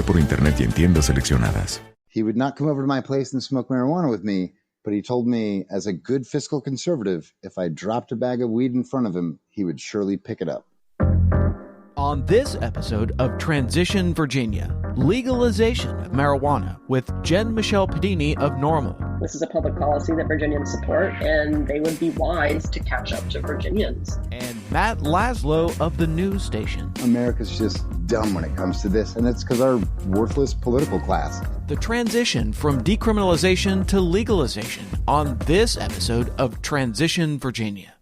Por internet y en tiendas seleccionadas. He would not come over to my place and smoke marijuana with me, but he told me, as a good fiscal conservative, if I dropped a bag of weed in front of him, he would surely pick it up. On this episode of Transition Virginia, legalization of marijuana with Jen Michelle Padini of Normal. This is a public policy that Virginians support, and they would be wise to catch up to Virginians. And Matt Laszlo of the news station. America's just dumb when it comes to this, and it's because our worthless political class. The transition from decriminalization to legalization on this episode of Transition Virginia.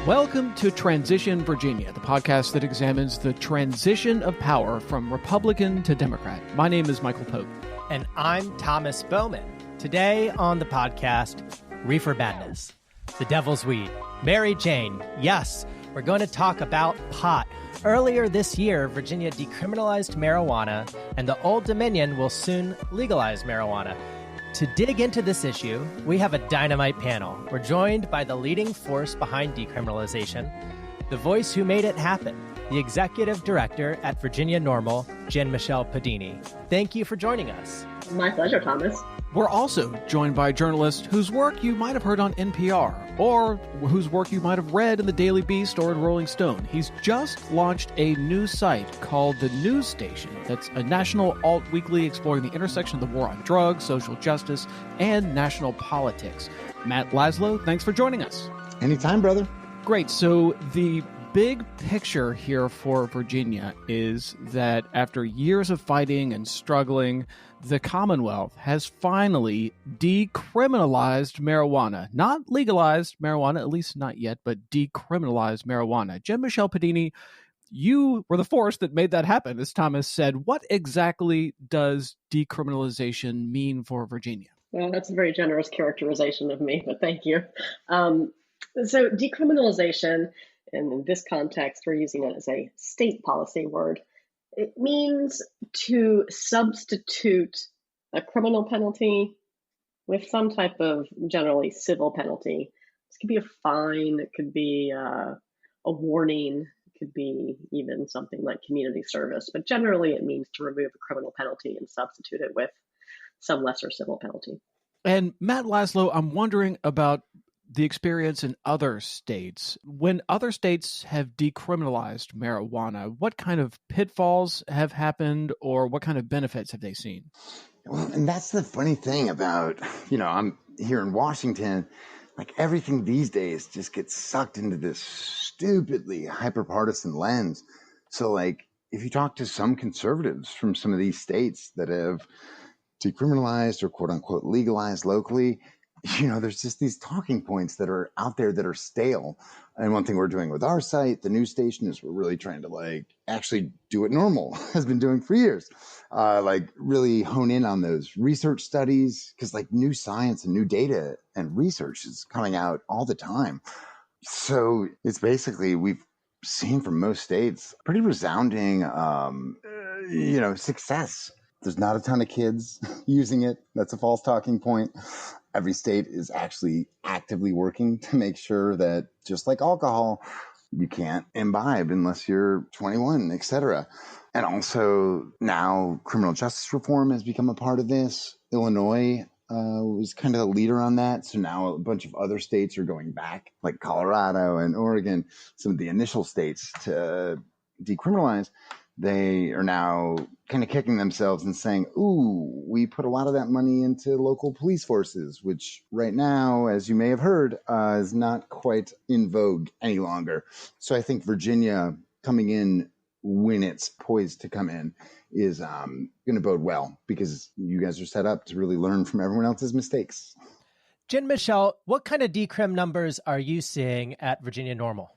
Welcome to Transition Virginia, the podcast that examines the transition of power from Republican to Democrat. My name is Michael Pope. And I'm Thomas Bowman. Today on the podcast, Reefer Madness, the Devil's Weed, Mary Jane. Yes, we're going to talk about pot. Earlier this year, Virginia decriminalized marijuana, and the Old Dominion will soon legalize marijuana. To dig into this issue, we have a dynamite panel. We're joined by the leading force behind decriminalization, the voice who made it happen, the executive director at Virginia Normal, Jen Michelle Padini. Thank you for joining us. My pleasure, Thomas. We're also joined by a journalist whose work you might have heard on NPR, or whose work you might have read in the Daily Beast or in Rolling Stone. He's just launched a new site called The News Station that's a national alt weekly exploring the intersection of the war on drugs, social justice, and national politics. Matt Laszlo, thanks for joining us. Anytime, brother. Great. So the big picture here for Virginia is that after years of fighting and struggling, the Commonwealth has finally decriminalized marijuana. Not legalized marijuana, at least not yet, but decriminalized marijuana. Jen Michelle Padini, you were the force that made that happen, as Thomas said. What exactly does decriminalization mean for Virginia? Well, that's a very generous characterization of me, but thank you. So decriminalization, and in this context, we're using it as a state policy word. It means to substitute a criminal penalty with some type of generally civil penalty. This could be a fine, it could be a warning, it could be even something like community service. But generally, it means to remove a criminal penalty and substitute it with some lesser civil penalty. And Matt Laszlo, I'm wondering about the experience in other states. When other states have decriminalized marijuana, what kind of pitfalls have happened or what kind of benefits have they seen? Well, and that's the funny thing about, I'm here in Washington, like everything these days just gets sucked into this stupidly hyper-partisan lens. So like, if you talk to some conservatives from some of these states that have decriminalized or quote unquote legalized locally, there's just these talking points that are out there that are stale. And one thing we're doing with our site, the news station, is we're really trying to actually do what Normal has been doing for years. Really hone in on those research studies, because new science and new data and research is coming out all the time. So it's basically, we've seen from most states pretty resounding, success. There's not a ton of kids using it. That's a false talking point. Every state is actually actively working to make sure that, just like alcohol, you can't imbibe unless you're 21, et cetera. And also now criminal justice reform has become a part of this. Illinois was kind of the leader on that. So now a bunch of other states are going back, like Colorado and Oregon, some of the initial states to decriminalize. They are now kind of kicking themselves and saying, ooh, we put a lot of that money into local police forces, which right now, as you may have heard, is not quite in vogue any longer. So I think Virginia coming in when it's poised to come in is going to bode well, because you guys are set up to really learn from everyone else's mistakes. Jen Michelle, what kind of decrim numbers are you seeing at Virginia Normal?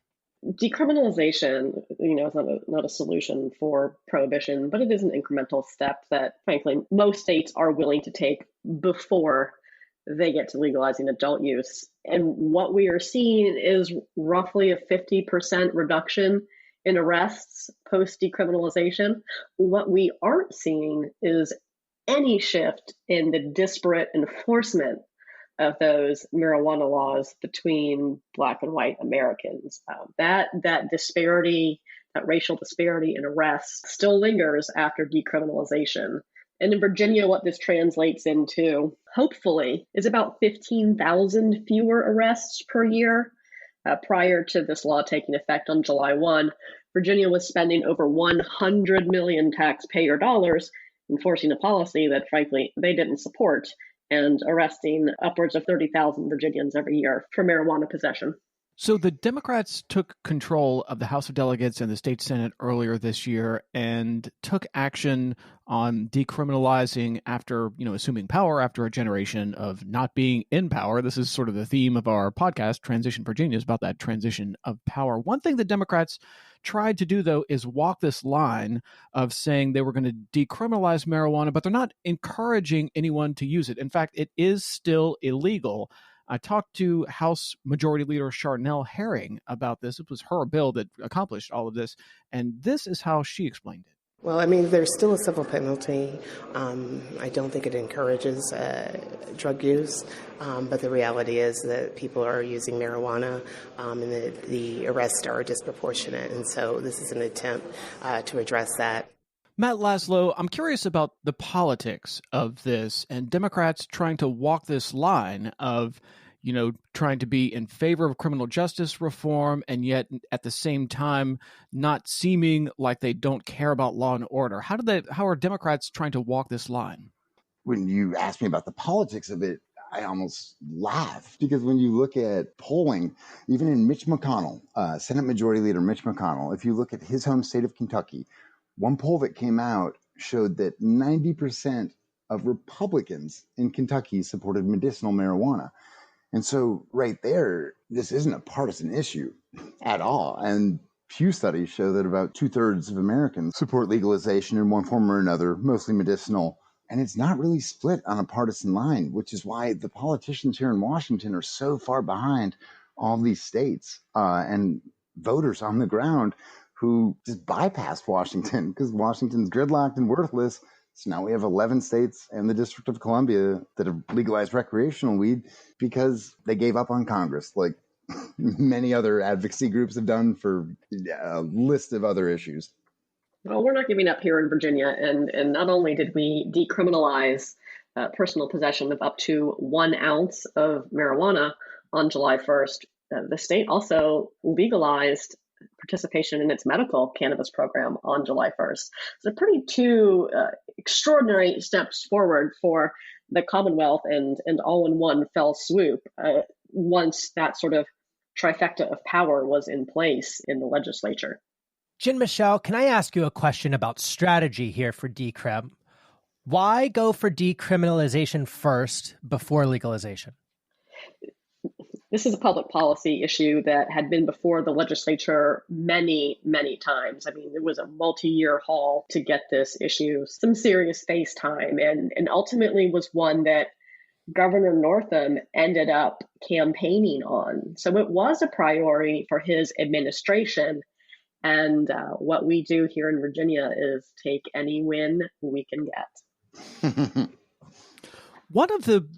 Decriminalization, is not a solution for prohibition, but it is an incremental step that, frankly, most states are willing to take before they get to legalizing adult use. And what we are seeing is roughly a 50% reduction in arrests post-decriminalization. What we aren't seeing is any shift in the disparate enforcement of those marijuana laws between Black and white Americans. That disparity, that racial disparity in arrests still lingers after decriminalization. And in Virginia, what this translates into, hopefully, is about 15,000 fewer arrests per year. Prior to this law taking effect on July 1, Virginia was spending over 100 million taxpayer dollars enforcing a policy that, frankly, they didn't support, and arresting upwards of 30,000 Virginians every year for marijuana possession. So the Democrats took control of the House of Delegates and the state Senate earlier this year and took action on decriminalizing after, assuming power after a generation of not being in power. This is sort of the theme of our podcast, Transition Virginia, is about that transition of power. One thing the Democrats tried to do, though, is walk this line of saying they were going to decriminalize marijuana, but they're not encouraging anyone to use it. In fact, it is still illegal. I talked to House Majority Leader Charnel Herring about this. It was her bill that accomplished all of this, and this is how she explained it. Well, there's still a civil penalty. I don't think it encourages drug use, but the reality is that people are using marijuana, and the arrests are disproportionate, and so this is an attempt to address that. Matt Laszlo, I'm curious about the politics of this and Democrats trying to walk this line of, trying to be in favor of criminal justice reform and yet at the same time not seeming like they don't care about law and order. How are Democrats trying to walk this line? When you ask me about the politics of it, I almost laugh, because when you look at polling, even in Mitch McConnell, Senate Majority Leader Mitch McConnell, if you look at his home state of Kentucky, one poll that came out showed that 90% of Republicans in Kentucky supported medicinal marijuana. And so right there, this isn't a partisan issue at all. And Pew studies show that about 2/3 of Americans support legalization in one form or another, mostly medicinal. And it's not really split on a partisan line, which is why the politicians here in Washington are so far behind all these states and voters on the ground who just bypassed Washington because Washington's gridlocked and worthless. So now we have 11 states and the District of Columbia that have legalized recreational weed because they gave up on Congress, like many other advocacy groups have done for a list of other issues. Well, we're not giving up here in Virginia. And not only did we decriminalize personal possession of up to 1 ounce of marijuana on July 1st, the state also legalized participation in its medical cannabis program on July 1st. So two extraordinary steps forward for the Commonwealth and all in one fell swoop once that sort of trifecta of power was in place in the legislature. Jen Michelle, can I ask you a question about strategy here for decrim? Why go for decriminalization first before legalization? This is a public policy issue that had been before the legislature many, many times. It was a multi-year haul to get this issue some serious face time, and ultimately was one that Governor Northam ended up campaigning on. So it was a priority for his administration. And what we do here in Virginia is take any win we can get. One of the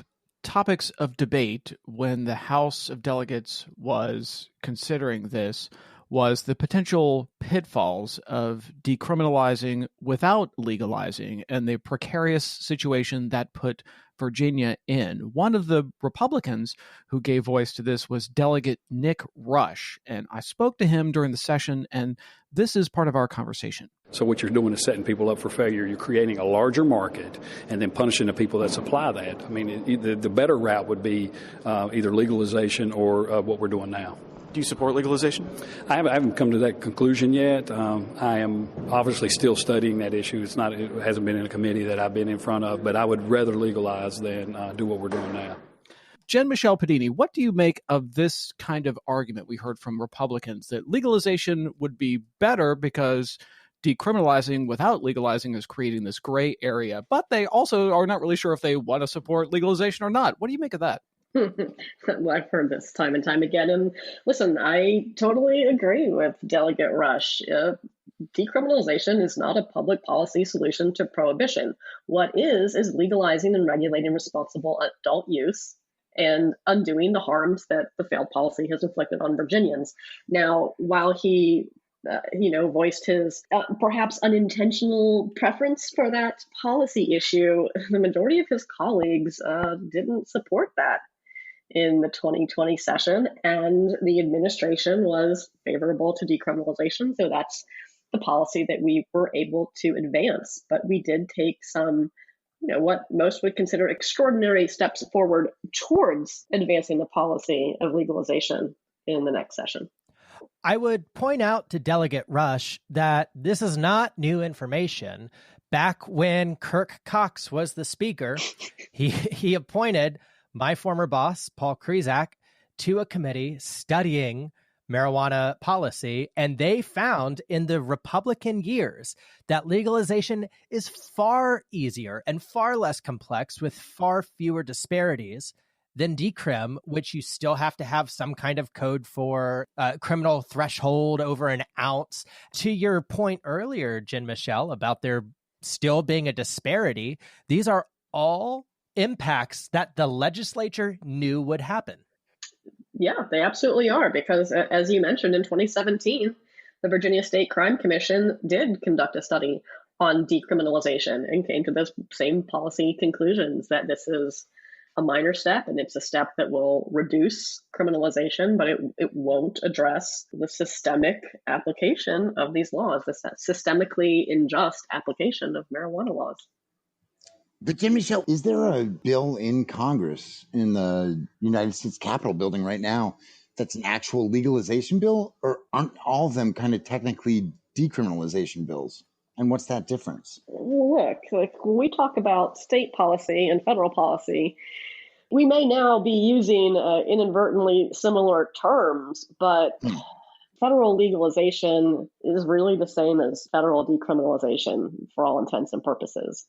topics of debate when the House of Delegates was considering this was the potential pitfalls of decriminalizing without legalizing and the precarious situation that put Virginia in. One of the Republicans who gave voice to this was Delegate Nick Rush, and I spoke to him during the session, and this is part of our conversation. So what you're doing is setting people up for failure. You're creating a larger market and then punishing the people that supply that. The better route would be either legalization or what we're doing now. Do you support legalization? I haven't come to that conclusion yet. I am obviously still studying that issue. It hasn't been in a committee that I've been in front of, but I would rather legalize than do what we're doing now. Jen Michelle Padini, what do you make of this kind of argument we heard from Republicans that legalization would be better because decriminalizing without legalizing is creating this gray area, but they also are not really sure if they want to support legalization or not? What do you make of that? Well, I've heard this time and time again. And listen, I totally agree with Delegate Rush. decriminalization is not a public policy solution to prohibition. What is legalizing and regulating responsible adult use and undoing the harms that the failed policy has inflicted on Virginians. Now, while he voiced his perhaps unintentional preference for that policy issue, the majority of his colleagues didn't support that in the 2020 session, and the administration was favorable to decriminalization. So that's the policy that we were able to advance. But we did take some, what most would consider extraordinary steps forward towards advancing the policy of legalization in the next session. I would point out to Delegate Rush that this is not new information. Back when Kirk Cox was the speaker, he appointed my former boss, Paul Krizak, to a committee studying marijuana policy, and they found in the Republican years that legalization is far easier and far less complex with far fewer disparities than decrim, which you still have to have some kind of code for criminal threshold over an ounce. To your point earlier, Jen Michelle, about there still being a disparity, these are all impacts that the legislature knew would happen. Yeah, they absolutely are, because as you mentioned, in 2017, the Virginia State Crime Commission did conduct a study on decriminalization and came to those same policy conclusions that this is a minor step, and it's a step that will reduce criminalization, but it won't address the systemic application of these laws, the systemically unjust application of marijuana laws. But Jim Michelle, is there a bill in Congress in the United States Capitol building right now that's an actual legalization bill, or aren't all of them kind of technically decriminalization bills? And what's that difference? Look, when we talk about state policy and federal policy, we may now be using inadvertently similar terms, but federal legalization is really the same as federal decriminalization for all intents and purposes.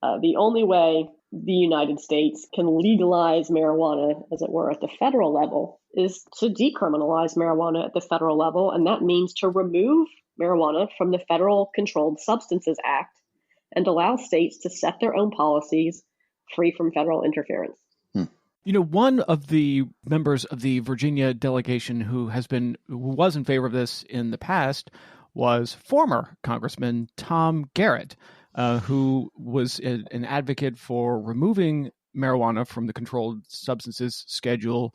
The only way the United States can legalize marijuana, as it were, at the federal level is to decriminalize marijuana at the federal level, and that means to remove marijuana from the Federal Controlled Substances Act and allow states to set their own policies free from federal interference. One of the members of the Virginia delegation who was in favor of this in the past was former Congressman Tom Garrett, who was an advocate for removing marijuana from the Controlled Substances Schedule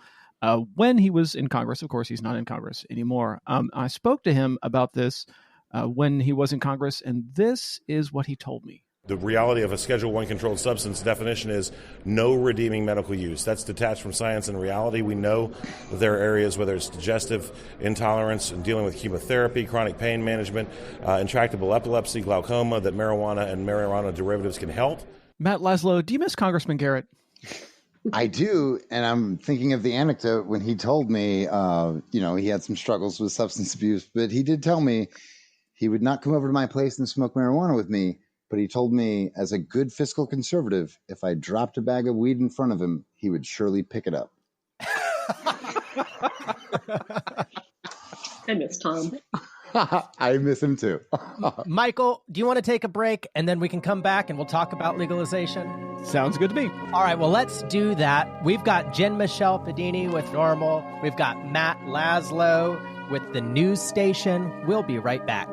when he was in Congress. Of course, he's not in Congress anymore. I spoke to him about this when he was in Congress, and this is what he told me. The reality of a Schedule I controlled substance definition is no redeeming medical use. That's detached from science and reality. We know that there are areas, whether it's digestive intolerance and dealing with chemotherapy, chronic pain management, intractable epilepsy, glaucoma, that marijuana and marijuana derivatives can help. Matt Laszlo, do you miss Congressman Garrett? I do, and I'm thinking of the anecdote when he told me, he had some struggles with substance abuse, but he did tell me he would not come over to my place and smoke marijuana with me. But he told me, as a good fiscal conservative, if I dropped a bag of weed in front of him, he would surely pick it up. I miss Tom. I miss him too. Michael, do you want to take a break and then we can come back and we'll talk about legalization? Sounds good to me. All right, well, let's do that. We've got Jen Michelle Padini with Normal. We've got Matt Laszlo with the news station. We'll be right back.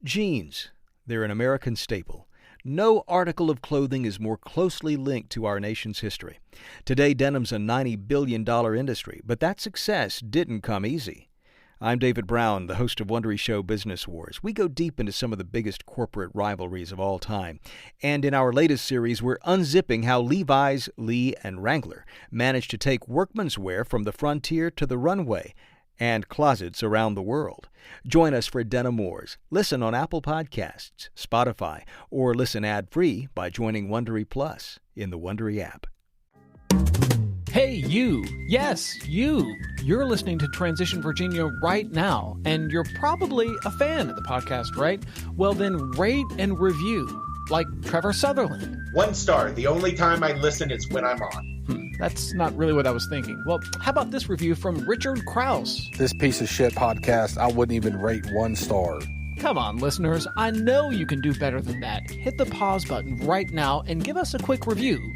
Jeans. They're an American staple. No article of clothing is more closely linked to our nation's history. Today, denim's a $90 billion industry, but that success didn't come easy. I'm David Brown, the host of Wondery Show Business Wars. We go deep into some of the biggest corporate rivalries of all time. And in our latest series, we're unzipping how Levi's, Lee, and Wrangler managed to take workman's wear from the frontier to the runway and closets around the world. Join us for Denim Wars. Listen on Apple Podcasts, Spotify, or listen ad-free by joining Wondery Plus in the Wondery app. Hey, you. Yes, you. You're listening to Transition Virginia right now, and you're probably a fan of the podcast, right? Well, then rate and review, like Trevor Sutherland. 1 star. The only time I listen is when I'm on. That's not really what I was thinking. Well, how about this review from Richard Krause? This piece of shit podcast, I wouldn't even rate 1 star. Come on, listeners. I know you can do better than that. Hit the pause button right now and give us a quick review.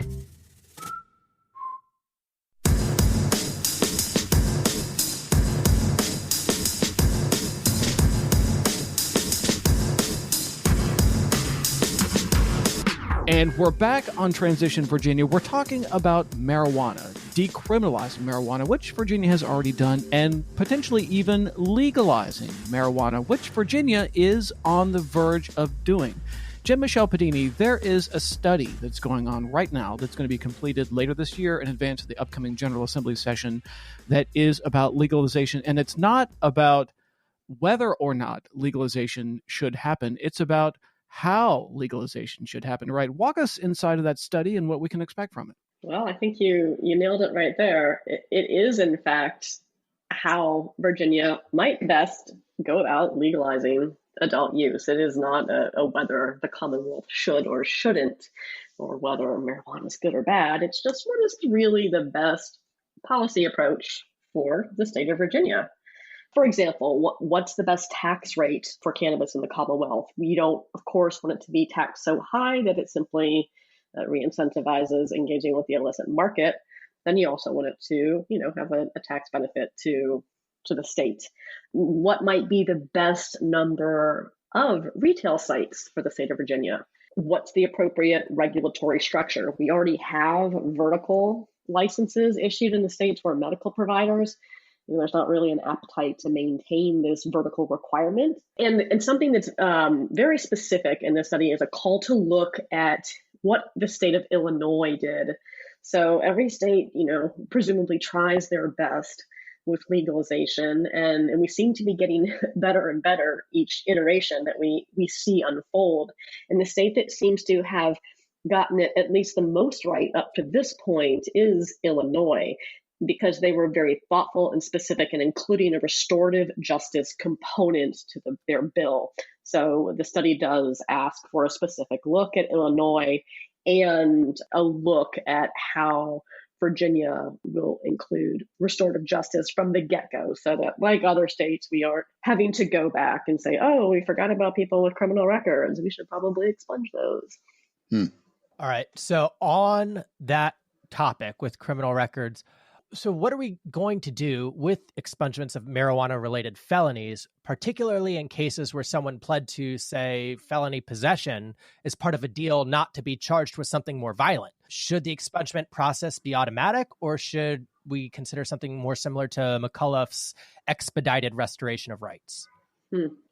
And we're back on Transition Virginia. We're talking about marijuana, decriminalizing marijuana, which Virginia has already done, and potentially even legalizing marijuana, which Virginia is on the verge of doing. Jim Michelle Padini, there is a study that's going on right now that's going to be completed later this year in advance of the upcoming General Assembly session that is about legalization. And it's not about whether or not legalization should happen. It's about how legalization should happen, right? Walk us inside of that study and what we can expect from it. Well, I think you nailed it right there. It is, in fact, how Virginia might best go about legalizing adult use. It is not a whether the Commonwealth should or shouldn't, or whether marijuana is good or bad. It's just what is really the best policy approach for the state of Virginia. For example, what's the best tax rate for cannabis in the Commonwealth? We don't, of course, want it to be taxed so high that it simply re-incentivizes engaging with the illicit market. Then you also want it to, have a tax benefit to the state. What might be the best number of retail sites for the state of Virginia? What's the appropriate regulatory structure? We already have vertical licenses issued in the states for medical providers. There's not really an appetite to maintain this vertical requirement. And something that's very specific in this study is a call to look at what the state of Illinois did. So every state, presumably tries their best with legalization, and we seem to be getting better and better each iteration that we see unfold. And the state that seems to have gotten it at least the most right up to this point is Illinois, because they were very thoughtful and specific in including a restorative justice component to their bill. So the study does ask for a specific look at Illinois and a look at how Virginia will include restorative justice from the get-go, so that, like other states, we aren't having to go back and say, oh, we forgot about people with criminal records. We should probably expunge those. All right. So on that topic with criminal records, so what are we going to do with expungements of marijuana-related felonies, particularly in cases where someone pled to, say, felony possession as part of a deal not to be charged with something more violent? Should the expungement process be automatic, or should we consider something more similar to McCullough's expedited restoration of rights?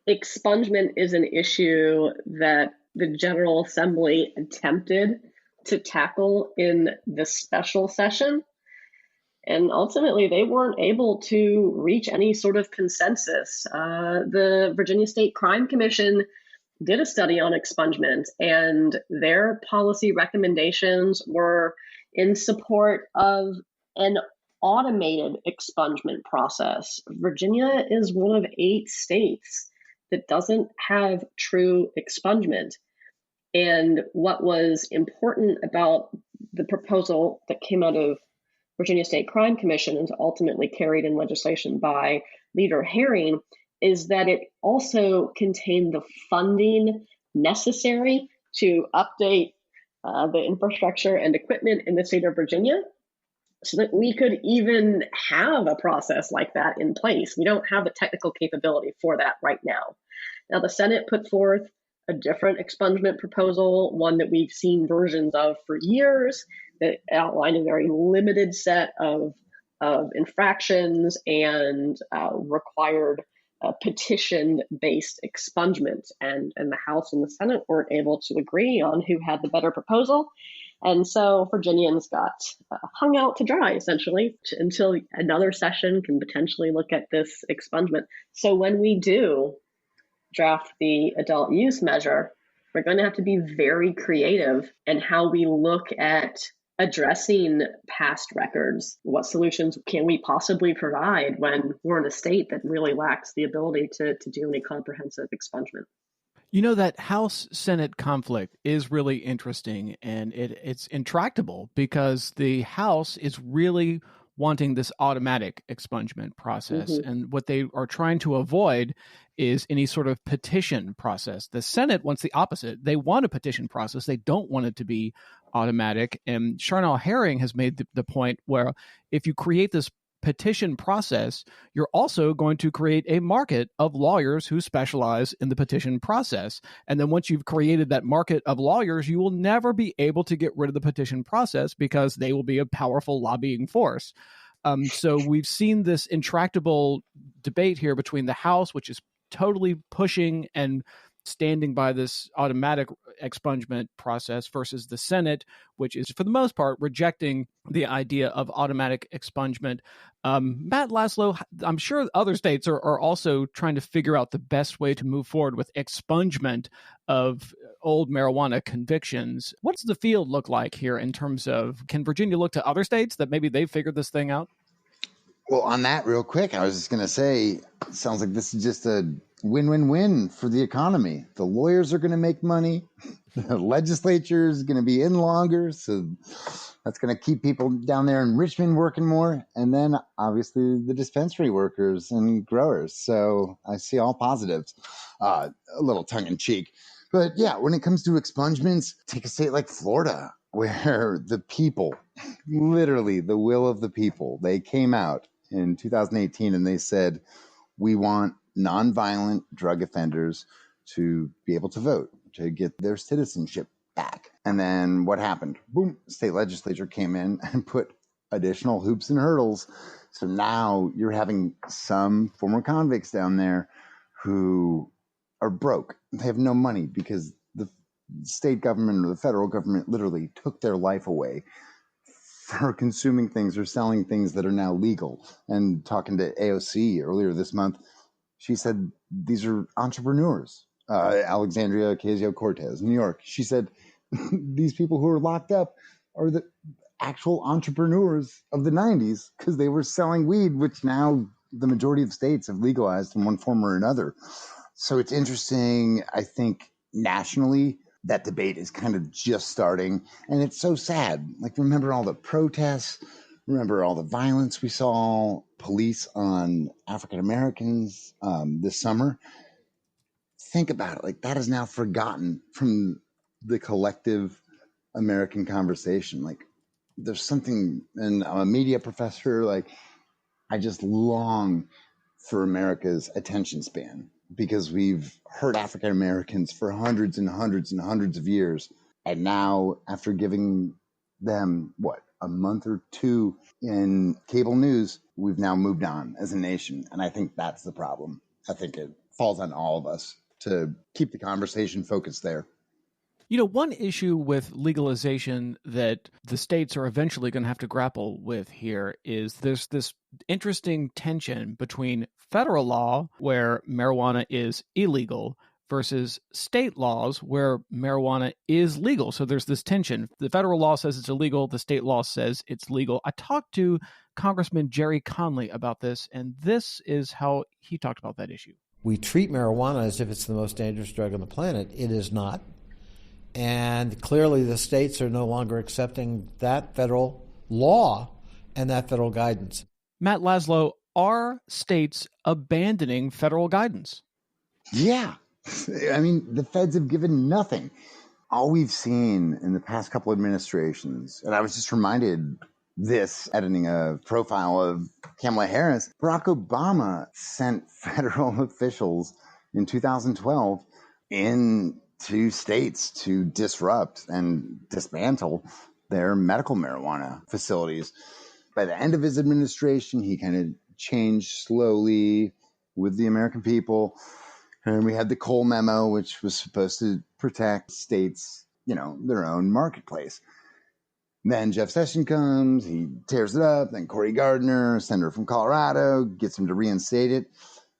Expungement is an issue that the General Assembly attempted to tackle in the special session. And ultimately, they weren't able to reach any sort of consensus. The Virginia State Crime Commission did a study on expungement, and their policy recommendations were in support of an automated expungement process. Virginia is one of 8 states that doesn't have true expungement. And what was important about the proposal that came out of Virginia State Crime Commission and ultimately carried in legislation by Leader Herring is that it also contained the funding necessary to update the infrastructure and equipment in the state of Virginia so that we could even have a process like that in place. We don't have the technical capability for that right now. Now, the Senate put forth a different expungement proposal, one that we've seen versions of for years, that outlined a very limited set of infractions and required petition-based expungement. And the House and the Senate weren't able to agree on who had the better proposal. And so Virginians got hung out to dry, essentially, until another session can potentially look at this expungement. So when we do draft the adult use measure, we're going to have to be very creative in how we look at addressing past records. What solutions can we possibly provide when we're in a state that really lacks the ability to do any comprehensive expungement? You know, that House-Senate conflict is really interesting, and it's intractable because the House is really wanting this automatic expungement process. Mm-hmm. And what they are trying to avoid is any sort of petition process. The Senate wants the opposite. They want a petition process. They don't want it to be automatic. And Charnel Herring has made the point where if you create this petition process, you're also going to create a market of lawyers who specialize in the petition process. And then once you've created that market of lawyers, you will never be able to get rid of the petition process because they will be a powerful lobbying force. So we've seen this intractable debate here between the House, which is totally pushing and standing by this automatic expungement process, versus the Senate, which is for the most part rejecting the idea of automatic expungement. Matt Laszlo, I'm sure other states are also trying to figure out the best way to move forward with expungement of old marijuana convictions. What does the field look like here in terms of, can Virginia look to other states that maybe they've figured this thing out? Well, on that real quick, I was just going to say, it sounds like this is just a win-win-win for the economy. The lawyers are going to make money. The legislature is going to be in longer. So that's going to keep people down there in Richmond working more. And then obviously the dispensary workers and growers. So I see all positives, a little tongue in cheek. But yeah, when it comes to expungements, take a state like Florida, where the people, literally the will of the people, they came out in 2018 and they said, we want nonviolent drug offenders to be able to vote, to get their citizenship back. And then what happened? Boom, state legislature came in and put additional hoops and hurdles. So now you're having some former convicts down there who are broke. They have no money because the state government or the federal government literally took their life away for consuming things or selling things that are now legal. And talking to AOC earlier this month, she said these are entrepreneurs. Alexandria Ocasio-Cortez, New York. She said these people who are locked up are the actual entrepreneurs of the 90s because they were selling weed, which now the majority of states have legalized in one form or another. So it's interesting, I think, nationally, that debate is kind of just starting. And it's so sad. Like, remember all the protests? Remember all the violence we saw, police on African Americans this summer? Think about it. Like, that is now forgotten from the collective American conversation. Like, there's something, and I'm a media professor, like, I just long for America's attention span because we've heard African Americans for hundreds and hundreds and hundreds of years. And now, after giving them, a month or two in cable news, we've now moved on as a nation. And I think that's the problem. I think it falls on all of us to keep the conversation focused there. You know, one issue with legalization that the states are eventually going to have to grapple with here is there's this interesting tension between federal law, where marijuana is illegal, versus state laws where marijuana is legal. So there's this tension. The federal law says it's illegal. The state law says it's legal. I talked to Congressman Jerry Conley about this, and this is how he talked about that issue. We treat marijuana as if it's the most dangerous drug on the planet. It is not. And clearly the states are no longer accepting that federal law and that federal guidance. Matt Laszlo, are states abandoning federal guidance? Yeah. I mean, the feds have given nothing. All we've seen in the past couple administrations, and I was just reminded this editing a profile of Kamala Harris, Barack Obama sent federal officials in 2012 into states to disrupt and dismantle their medical marijuana facilities. By the end of his administration, he kind of changed slowly with the American people. And we had the Cole memo, which was supposed to protect states, their own marketplace. Then Jeff Sessions comes, he tears it up. Then Cory Gardner, senator from Colorado, gets him to reinstate it.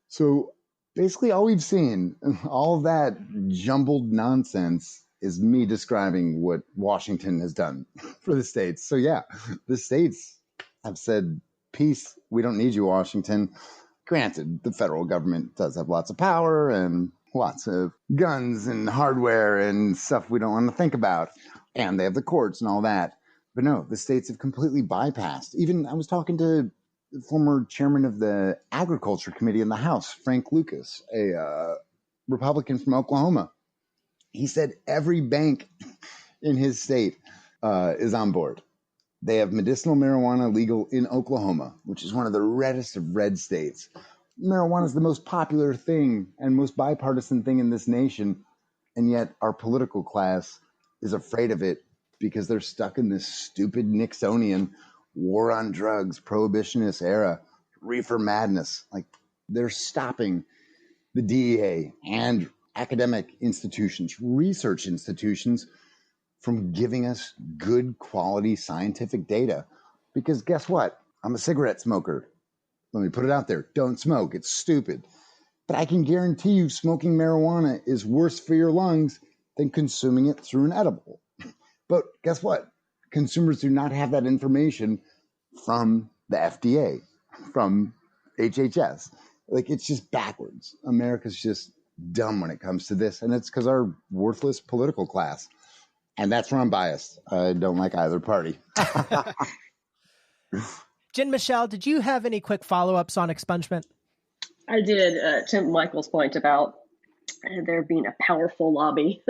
So basically all we've seen, all of that jumbled nonsense, is me describing what Washington has done for the states. So yeah, the states have said, peace, we don't need you, Washington. Granted, the federal government does have lots of power and lots of guns and hardware and stuff we don't want to think about. And they have the courts and all that. But no, the states have completely bypassed. Even I was talking to the former chairman of the Agriculture Committee in the House, Frank Lucas, a Republican from Oklahoma. He said every bank in his state is on board. They have medicinal marijuana legal in Oklahoma, which is one of the reddest of red states. Marijuana is the most popular thing and most bipartisan thing in this nation, and yet our political class is afraid of it because they're stuck in this stupid Nixonian war on drugs, prohibitionist era, reefer madness. Like, they're stopping the DEA and academic institutions, research institutions, from giving us good quality scientific data. Because guess what? I'm a cigarette smoker. Let me put it out there. Don't smoke. It's stupid. But I can guarantee you smoking marijuana is worse for your lungs than consuming it through an edible. But guess what? Consumers do not have that information from the FDA, from HHS. Like, it's just backwards. America's just dumb when it comes to this. And it's because our worthless political class. And that's where I'm biased. I don't like either party. Jen Michelle, did you have any quick follow-ups on expungement? I did. To Michael's point about there being a powerful lobby.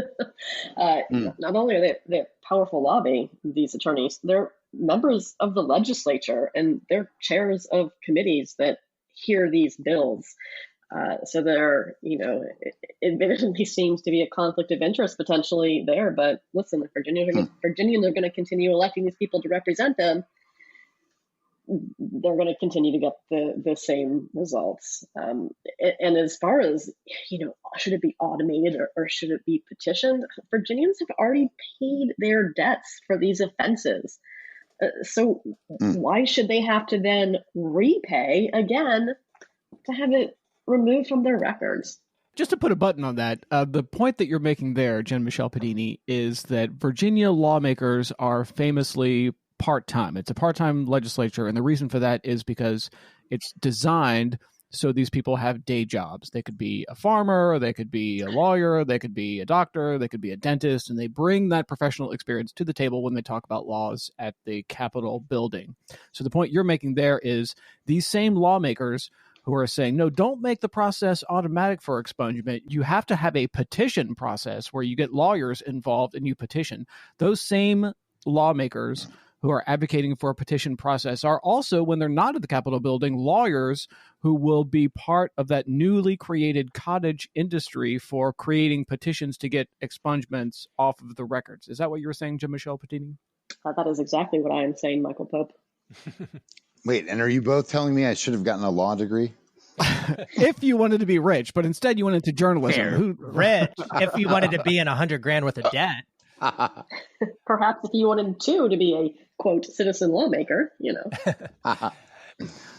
Not only are they a powerful lobby, these attorneys, they're members of the legislature and they're chairs of committees that hear these bills. So there, it admittedly seems to be a conflict of interest potentially there. But listen, if Virginians are going to continue electing these people to represent them, they're going to continue to get the same results. And as far as, should it be automated or should it be petitioned? Virginians have already paid their debts for these offenses. So why should they have to then repay again to have it removed from their records? Just to put a button on that, the point that you're making there, Jen Michelle Padini, is that Virginia lawmakers are famously part-time. It's a part-time legislature, and the reason for that is because it's designed so these people have day jobs. They could be a farmer, they could be a lawyer, they could be a doctor, they could be a dentist, and they bring that professional experience to the table when they talk about laws at the Capitol building. So the point you're making there is these same lawmakers who are saying, no, don't make the process automatic for expungement. You have to have a petition process where you get lawyers involved and you petition. Those same lawmakers who are advocating for a petition process are also, when they're not at the Capitol building, lawyers who will be part of that newly created cottage industry for creating petitions to get expungements off of the records. Is that what you were saying, Jen Michelle Patini? That is exactly what I am saying, Michael Pope. Wait, and are you both telling me I should have gotten a law degree? If you wanted to be rich, but instead you went into journalism. Rich, if you wanted to be in $100,000 worth of debt. Perhaps if you wanted to be a, quote, citizen lawmaker,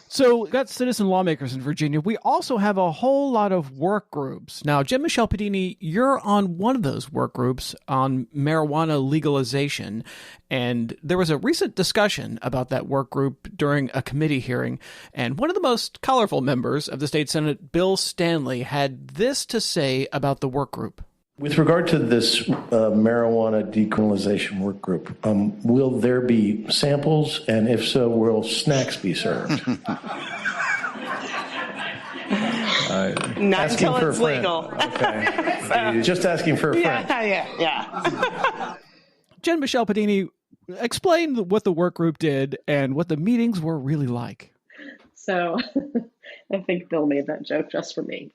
So we've got citizen lawmakers in Virginia. We also have a whole lot of work groups. Now, Jen Michelle Padini, you're on one of those work groups on marijuana legalization. And there was a recent discussion about that work group during a committee hearing. And one of the most colorful members of the state Senate, Bill Stanley, had this to say about the work group. With regard to this marijuana decriminalization work group, will there be samples? And if so, will snacks be served? Not until it's legal. Okay. So, just asking for a friend. Yeah. Jen Michelle Padini, explain what the work group did and what the meetings were really like. So I think Bill made that joke just for me.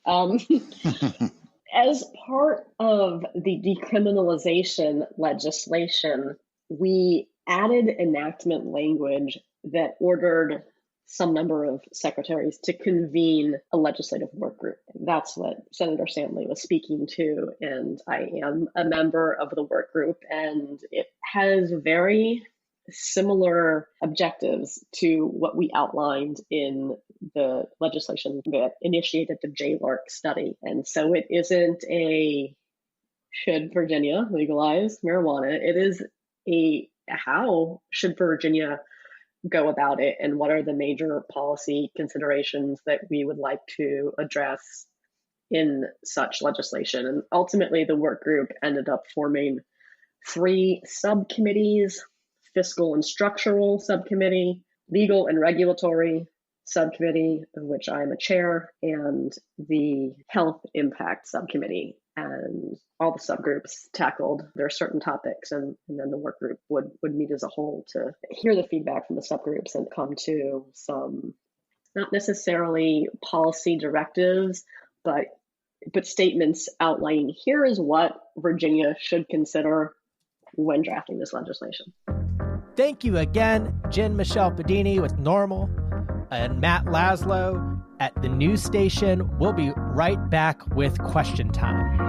As part of the decriminalization legislation, we added enactment language that ordered some number of secretaries to convene a legislative work group. That's what Senator Stanley was speaking to, and I am a member of the work group, and it has very similar objectives to what we outlined in the legislation that initiated the JLARC study. And so it isn't a should Virginia legalize marijuana, it is a how should Virginia go about it and what are the major policy considerations that we would like to address in such legislation. And ultimately, the work group ended up forming 3 subcommittees: fiscal and structural subcommittee, legal and regulatory subcommittee, of which I am a chair, and the health impact subcommittee. And all the subgroups tackled their certain topics, and then the work group would meet as a whole to hear the feedback from the subgroups and come to some, not necessarily policy directives, but statements outlining here is what Virginia should consider when drafting this legislation. Thank you again, Jen Michelle Padini with Normal and Matt Laszlo at the news station. We'll be right back with question time.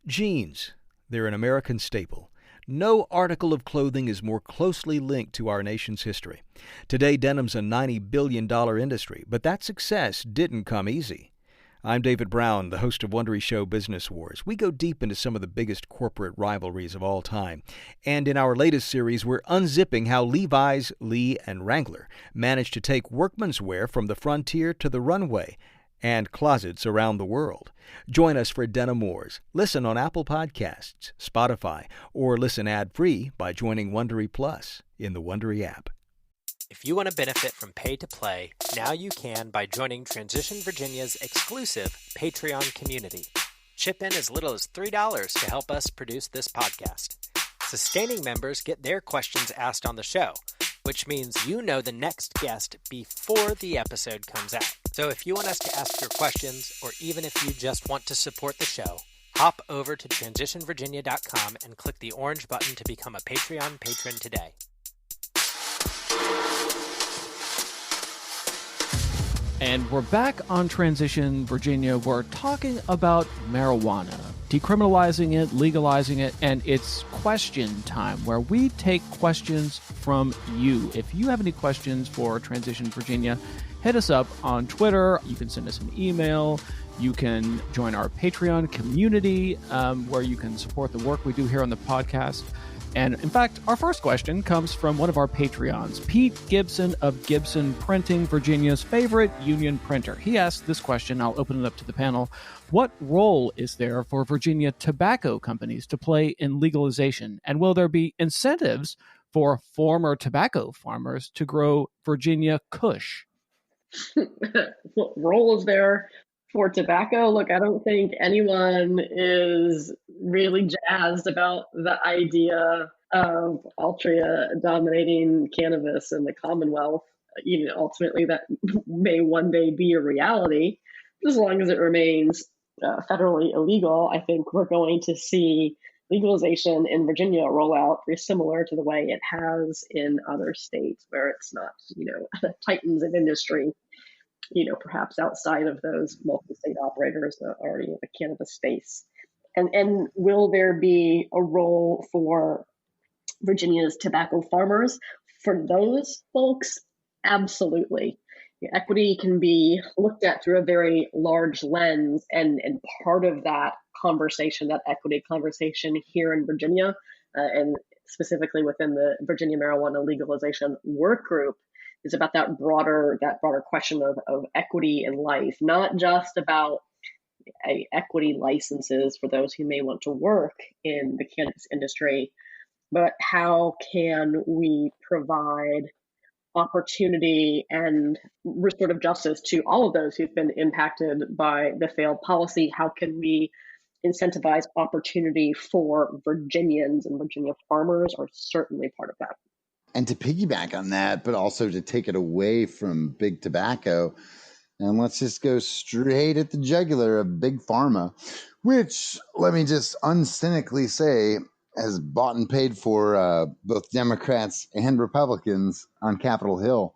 Jeans. They're an American staple. No article of clothing is more closely linked to our nation's history. Today, denim's a $90 billion industry, but that success didn't come easy. I'm David Brown, the host of Wondery Show Business Wars. We go deep into some of the biggest corporate rivalries of all time. And in our latest series, we're unzipping how Levi's, Lee, and Wrangler managed to take workman's wear from the frontier to the runway and closets around the world. Join us for Denim Wars. Listen on Apple Podcasts, Spotify, or listen ad-free by joining Wondery Plus in the Wondery app. If you want to benefit from Pay to Play, now you can by joining Transition Virginia's exclusive Patreon community. Chip in as little as $3 to help us produce this podcast. Sustaining members get their questions asked on the show, which means you know the next guest before the episode comes out. So if you want us to ask your questions, or even if you just want to support the show, hop over to transitionvirginia.com and click the orange button to become a Patreon patron today. And we're back on Transition Virginia. We're talking about marijuana, decriminalizing it, legalizing it, and it's question time, where we take questions from you. If you have any questions for Transition Virginia, hit us up on Twitter. You can send us an email. You can join our Patreon community, where you can support the work we do here on the podcast. And in fact, our first question comes from one of our Patreons, Pete Gibson of Gibson Printing, Virginia's favorite union printer. He asked this question. I'll open it up to the panel. What role is there for Virginia tobacco companies to play in legalization? And will there be incentives for former tobacco farmers to grow Virginia Kush? What role is there for tobacco? Look, I don't think anyone is really jazzed about the idea of Altria dominating cannabis in the Commonwealth. Even ultimately, that may one day be a reality. As long as it remains federally illegal, I think we're going to see legalization in Virginia roll out very similar to the way it has in other states, where it's not, titans of industry, perhaps outside of those multi-state operators that are already in the cannabis space. And will there be a role for Virginia's tobacco farmers? For those folks, absolutely. Equity can be looked at through a very large lens, and part of that conversation, that equity conversation here in Virginia, and specifically within the Virginia Marijuana Legalization Work Group, is about that broader question of equity in life, not just about equity licenses for those who may want to work in the cannabis industry, but how can we provide opportunity and restorative justice to all of those who've been impacted by the failed policy? How can we incentivize opportunity for Virginians, and Virginia farmers are certainly part of that. And to piggyback on that, but also to take it away from big tobacco, and let's just go straight at the jugular of big pharma, which, let me just uncynically say, has bought and paid for both Democrats and Republicans on Capitol Hill.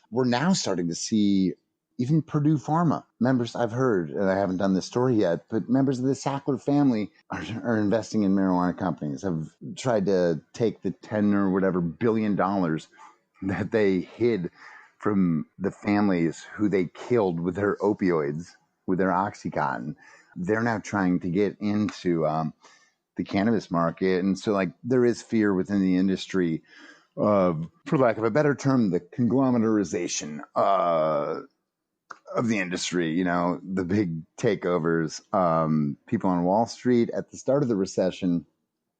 We're now starting to see even Purdue Pharma members, I've heard, and I haven't done this story yet, but members of the Sackler family are investing in marijuana companies, have tried to take the 10 or whatever billion dollars that they hid from the families who they killed with their opioids, with their Oxycontin. They're now trying to get into the cannabis market. And so, there is fear within the industry for lack of a better term, the conglomerarization of the industry, you know, the big takeovers. People on Wall Street at the start of the recession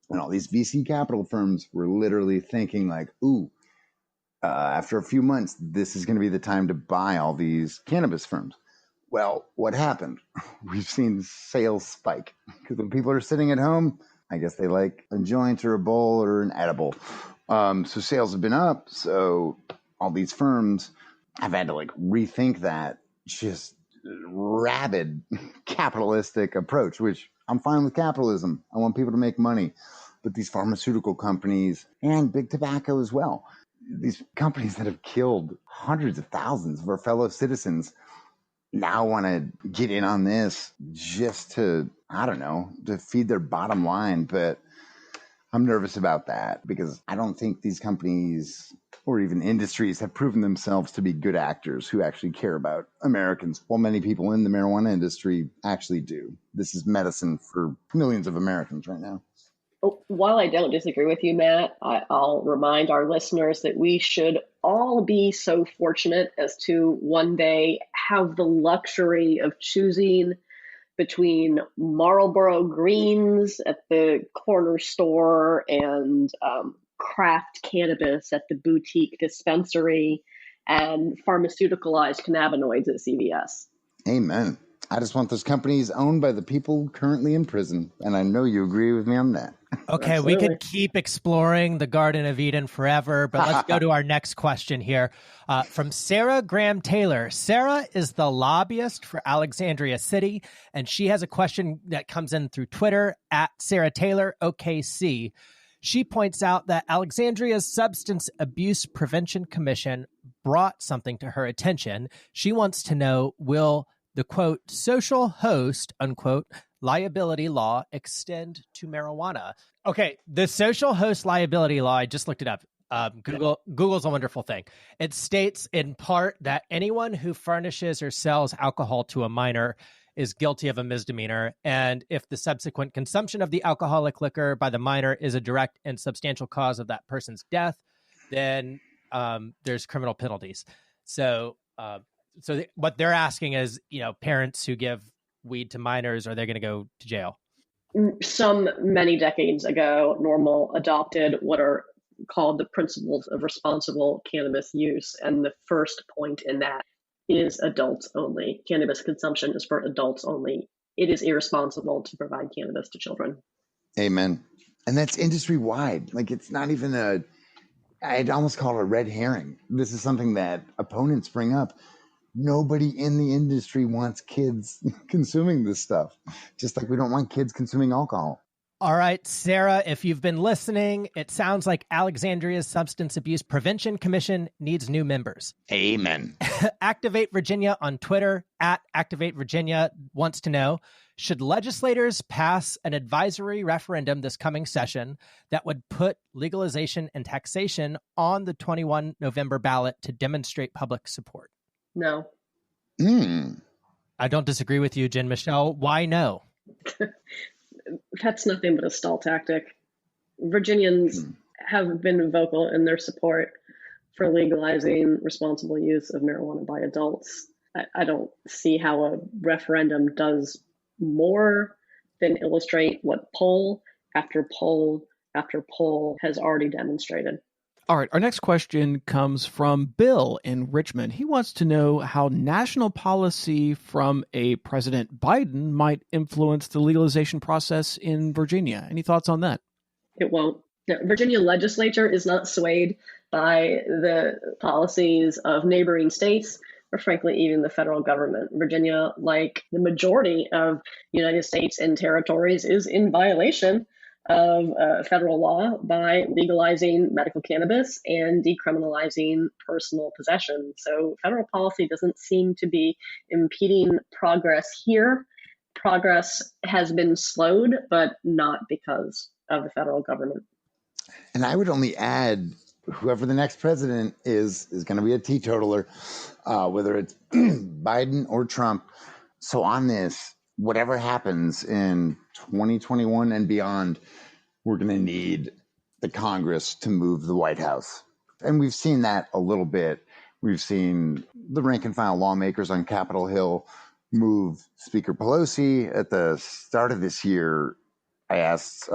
and all these VC capital firms were literally thinking like, ooh, after a few months, this is going to be the time to buy all these cannabis firms. Well, what happened? We've seen sales spike because when people are sitting at home, I guess they like a joint or a bowl or an edible. So sales have been up. So all these firms have had to like rethink that just rabid capitalistic approach, which I'm fine with capitalism. I want people to make money. But these pharmaceutical companies and big tobacco as well, these companies that have killed hundreds of thousands of our fellow citizens now want to get in on this just to, I don't know, to feed their bottom line. But I'm nervous about that because I don't think these companies or even industries have proven themselves to be good actors who actually care about Americans, while many people in the marijuana industry actually do. This is medicine for millions of Americans right now. While I don't disagree with you, Matt, I'll remind our listeners that we should all be so fortunate as to one day have the luxury of choosing between Marlboro Greens at the corner store and craft cannabis at the boutique dispensary and pharmaceuticalized cannabinoids at CVS. Amen. I just want those companies owned by the people currently in prison. And I know you agree with me on that. Okay, Absolutely. we could keep exploring the Garden of Eden forever, but let's go to our next question here. From Sarah Graham Taylor. Sarah is the lobbyist for Alexandria City, and she has a question that comes in through Twitter at Sarah Taylor OKC. She points out that Alexandria's Substance Abuse Prevention Commission brought something to her attention. She wants to know, will the, quote, social host, unquote, liability law extend to marijuana? Okay, the social host liability law, I just looked it up. Google's a wonderful thing. It states in part that anyone who furnishes or sells alcohol to a minor is guilty of a misdemeanor. And if the subsequent consumption of the alcoholic liquor by the minor is a direct and substantial cause of that person's death, then there's criminal penalties. So what they're asking is, you know, parents who give weed to minors, are they going to go to jail? Many decades ago, NORML adopted what are called the principles of responsible cannabis use. And the first point in that is adults only. Cannabis consumption is for adults only. It is irresponsible to provide cannabis to children. Amen. And that's industry wide. Like, it's not even I'd almost call it a red herring. This is something that opponents bring up. Nobody in the industry wants kids consuming this stuff, just like we don't want kids consuming alcohol. All right, Sarah, if you've been listening, it sounds like Alexandria's Substance Abuse Prevention Commission needs new members. Amen. Activate Virginia on Twitter at Activate Virginia wants to know, should legislators pass an advisory referendum this coming session that would put legalization and taxation on the 21 November ballot to demonstrate public support? No. I don't disagree with you, Jen Michelle. Why no? That's nothing but a stall tactic. Virginians have been vocal in their support for legalizing responsible use of marijuana by adults. I don't see how a referendum does more than illustrate what poll after poll after poll has already demonstrated. All right, our next question comes from Bill in Richmond. He wants to know how national policy from a President Biden might influence the legalization process in Virginia. Any thoughts on that? It won't. The Virginia legislature is not swayed by the policies of neighboring states or frankly, even the federal government. Virginia, like the majority of United States and territories, is in violation of federal law by legalizing medical cannabis and decriminalizing personal possession. So federal policy doesn't seem to be impeding progress here. Progress has been slowed, but not because of the federal government. And I would only add, whoever the next president is going to be a teetotaler, whether it's Biden or Trump. So on this, whatever happens in 2021 and beyond, we're going to need the Congress to move the White House. And we've seen that a little bit. We've seen the rank and file lawmakers on Capitol Hill move Speaker Pelosi. At the start of this year, I asked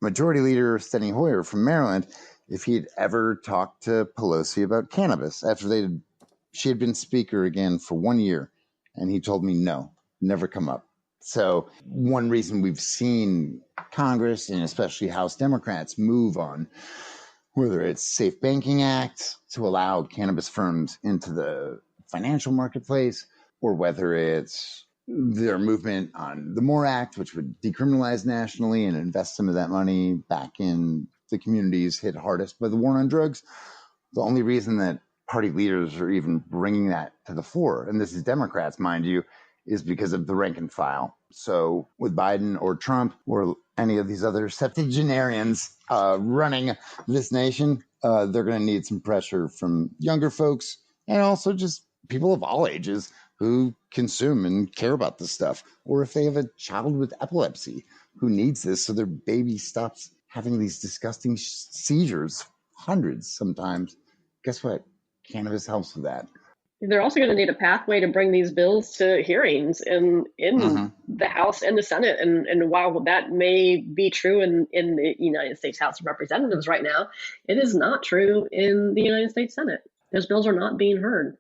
Majority Leader Steny Hoyer from Maryland if he'd ever talked to Pelosi about cannabis after she had been Speaker again for 1 year. And he told me no, never come up. So one reason we've seen Congress and especially House Democrats move on, whether it's Safe Banking Act to allow cannabis firms into the financial marketplace, or whether it's their movement on the MORE Act, which would decriminalize nationally and invest some of that money back in the communities hit hardest by the war on drugs. The only reason that party leaders are even bringing that to the fore, and this is Democrats, mind you, is because of the rank and file. So with Biden or Trump or any of these other septuagenarians running this nation, they're going to need some pressure from younger folks and also just people of all ages who consume and care about this stuff. Or if they have a child with epilepsy who needs this so their baby stops having these disgusting seizures, hundreds sometimes, guess what? Cannabis helps with that. They're also going to need a pathway to bring these bills to hearings in the House and the Senate. And while that may be true in the United States House of Representatives right now, it is not true in the United States Senate. Those bills are not being heard.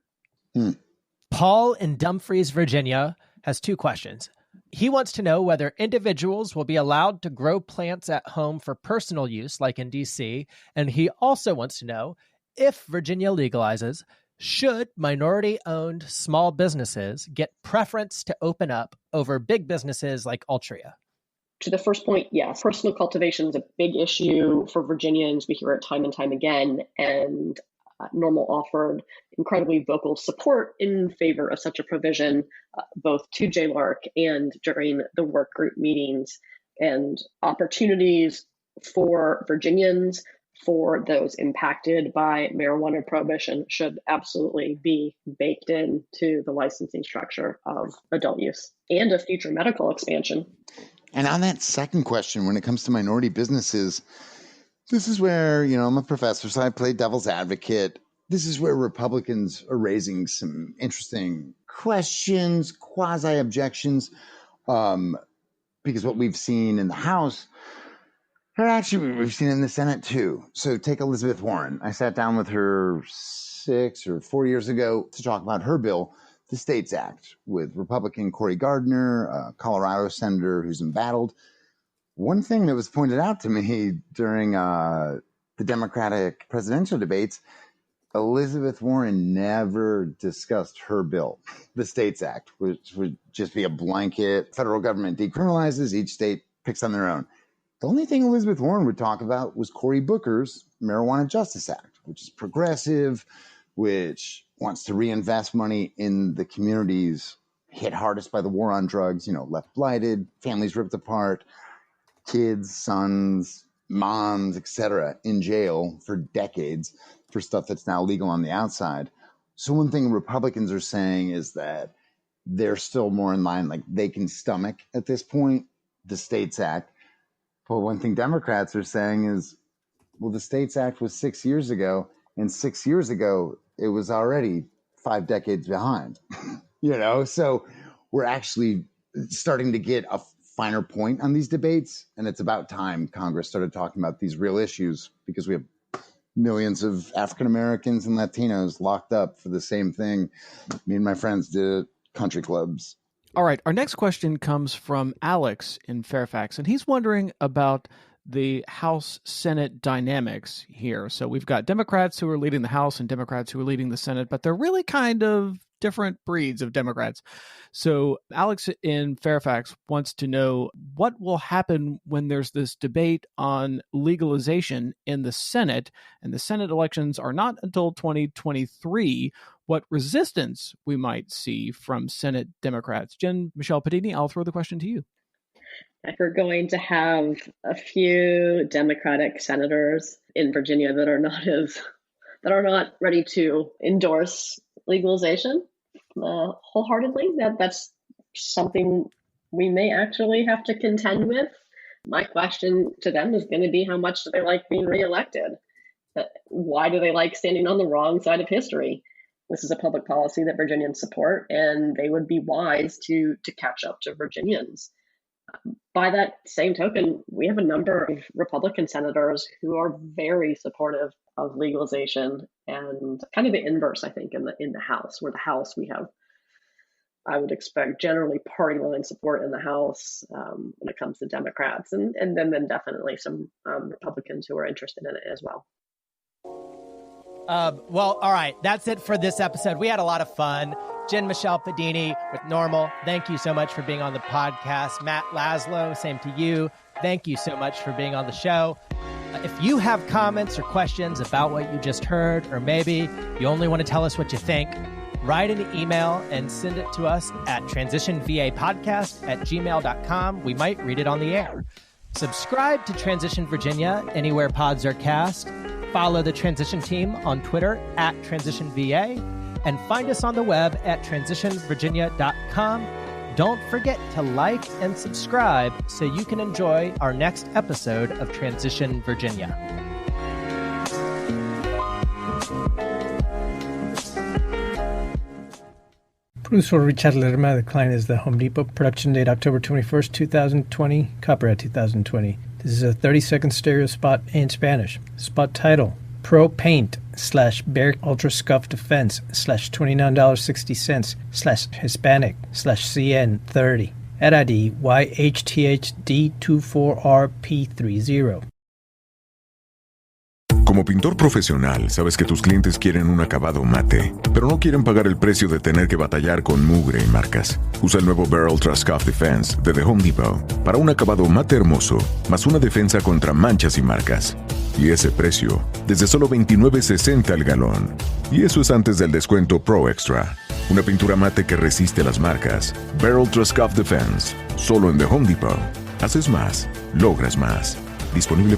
Paul in Dumfries, Virginia, has 2 questions. He wants to know whether individuals will be allowed to grow plants at home for personal use, like in D.C., and he also wants to know if Virginia legalizes, should minority-owned small businesses get preference to open up over big businesses like Altria? To the first point, yes, personal cultivation is a big issue for Virginians. We hear it time and time again, and Normal offered incredibly vocal support in favor of such a provision, both to Jay Lark and during the work group meetings, and opportunities for Virginians, for those impacted by marijuana prohibition, should absolutely be baked into the licensing structure of adult use and of future medical expansion. And on that second question, when it comes to minority businesses, this is where, I'm a professor, so I play devil's advocate. This is where Republicans are raising some interesting questions, quasi-objections, because what we've seen in the House, or actually we've seen in the Senate too. So take Elizabeth Warren. I sat down with her 6 or 4 years ago to talk about her bill, the States Act, with Republican Cory Gardner, a Colorado senator who's embattled. One thing that was pointed out to me during the Democratic presidential debates, Elizabeth Warren never discussed her bill, the States Act, which would just be a blanket. Federal government decriminalizes, each state picks on their own. The only thing Elizabeth Warren would talk about was Cory Booker's Marijuana Justice Act, which is progressive, which wants to reinvest money in the communities hit hardest by the war on drugs, left blighted, families ripped apart, kids, sons, moms, etc., in jail for decades for stuff that's now legal on the outside. So one thing Republicans are saying is that they're still more in line, like they can stomach at this point the States Act. But one thing Democrats are saying is, well, the States Act was 6 years ago, and 6 years ago, it was already 5 decades behind, So we're actually starting to get a finer point on these debates, and it's about time Congress started talking about these real issues, because we have millions of African Americans and Latinos locked up for the same thing. Me and my friends did country clubs. All right. Our next question comes from Alex in Fairfax, and he's wondering about the House-Senate dynamics here. So we've got Democrats who are leading the House and Democrats who are leading the Senate, but they're really kind of different breeds of Democrats. So Alex in Fairfax wants to know what will happen when there's this debate on legalization in the Senate, and the Senate elections are not until 2023. What resistance we might see from Senate Democrats. Jen Michelle Padini, I'll throw the question to you. If we're going to have a few Democratic senators in Virginia that are not ready to endorse legalization wholeheartedly, that's something we may actually have to contend with. My question to them is going to be, how much do they like being reelected? Why do they like standing on the wrong side of history? This is a public policy that Virginians support, and they would be wise to catch up to Virginians. By that same token, we have a number of Republican senators who are very supportive of legalization, and kind of the inverse, I think, in the House, where the House we have, I would expect, generally party line support in the House when it comes to Democrats, and then definitely some Republicans who are interested in it as well. Well, all right. That's it for this episode. We had a lot of fun. Jen Michelle Padini with Normal, thank you so much for being on the podcast. Matt Laszlo, same to you. Thank you so much for being on the show. If you have comments or questions about what you just heard, or maybe you only want to tell us what you think, write an email and send it to us at transitionvapodcast@gmail.com. We might read it on the air. Subscribe to Transition Virginia anywhere pods are cast. Follow the Transition team on Twitter @TransitionVA, and find us on the web at transitionvirginia.com. Don't forget to like and subscribe so you can enjoy our next episode of Transition Virginia. Producer Richard Lerma. The client is the Home Depot. Production date October 21st, 2020. Copyright 2020. This is a 30-second stereo spot in Spanish. Spot title: Pro Paint / Bear Ultra Scuff Defense / $29.60 / Hispanic / CN 30. Ad ID YHTHD24RP30. Como pintor profesional, sabes que tus clientes quieren un acabado mate, pero no quieren pagar el precio de tener que batallar con mugre y marcas. Usa el nuevo Bear Ultra Scuff Defense de The Home Depot para un acabado mate hermoso, más una defensa contra manchas y marcas. Y ese precio, desde solo $29.60 al galón. Y eso es antes del descuento Pro Extra. Una pintura mate que resiste las marcas. Bear Ultra Scuff Defense, solo en The Home Depot. Haces más, logras más. Disponible por